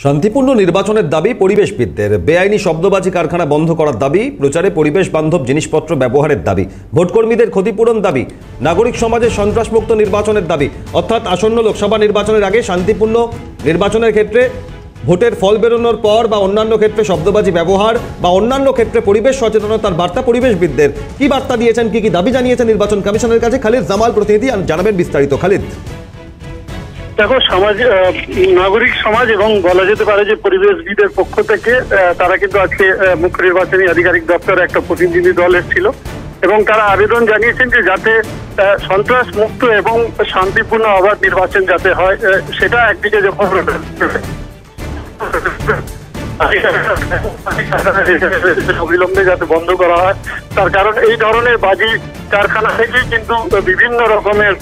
শান্তিপূর্ণ নির্বাচনের দাবি পরিবেশবিদদের। বেআইনি শব্দবাজি কারখানা বন্ধ করার দাবি, প্রচারে পরিবেশ বান্ধব জিনিসপত্র ব্যবহারের দাবি, ভোটকর্মীদের ক্ষতিপূরণ দাবি, নাগরিক সমাজের সন্ত্রাসমুক্ত নির্বাচনের দাবি। অর্থাৎ আসন্ন লোকসভা নির্বাচনের আগে শান্তিপূর্ণ নির্বাচনের ক্ষেত্রে ভোটের ফল বেরোনোর পর বা অন্যান্য ক্ষেত্রে শব্দবাজি ব্যবহার বা অন্যান্য ক্ষেত্রে পরিবেশ সচেতনতার বার্তা পরিবেশবিদদের। কি বার্তা দিয়েছেন, কি দাবি জানিয়েছেন নির্বাচন কমিশনের কাছে? খালিদ জামাল প্রতিনিধি জানাবেন বিস্তারিত। খালিদ, দেখো, নাগরিক সমাজ এবং বলা যেতে পারে যে পরিবেশবিদের পক্ষ থেকে তারা কিন্তু আজকে মুখ্য নির্বাচনী আধিকারিক দপ্তরে একটা প্রতিনিধি দল এসেছিল এবং তারা আবেদন জানিয়েছেন যে যাতে সন্ত্রাস মুক্ত এবং শান্তিপূর্ণ অবাধ নির্বাচন যাতে হয়, সেটা একদিকে যখন অবিলম্বে যাতে বন্ধ করা হয়। তার কারণ এই ধরনের বাজি কারখানা থেকেই কিন্তু বিভিন্ন রকমের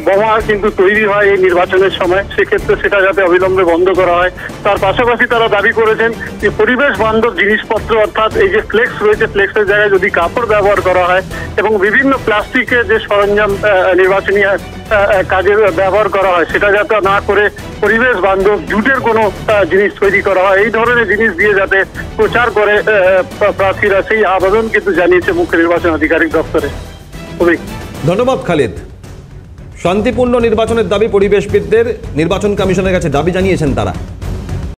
বোমা কিন্তু তৈরি হয় এই নির্বাচনের সময়। সেক্ষেত্রে সেটা যাতে অবিলম্বে বন্ধ করা হয়। তার পাশাপাশি তারা দাবি করেছেন যে পরিবেশ বান্ধব জিনিসপত্র, অর্থাৎ এই যে ফ্লেক্স রয়েছে, ফ্লেক্সের জায়গায় যদি কাপড় ব্যবহার করা হয় এবং বিভিন্ন প্লাস্টিকের যে সরঞ্জাম নির্বাচনী কাজে ব্যবহার করা হয়, সেটা যাতে না করে পরিবেশ বান্ধব জুটের কোনো জিনিস তৈরি করা হয়, এই ধরনের জিনিস দিয়ে যাতে প্রচার করে প্রার্থীরা, সেই আবেদন কিন্তু জানিয়েছে মুখ্য নির্বাচন আধিকারিক দপ্তরে। ধন্যবাদ খালিদ। শান্তিপূর্ণ নির্বাচনের দাবি পরিবেশবিদদের, নির্বাচন কমিশনের কাছে দাবি জানিয়েছেন তারা।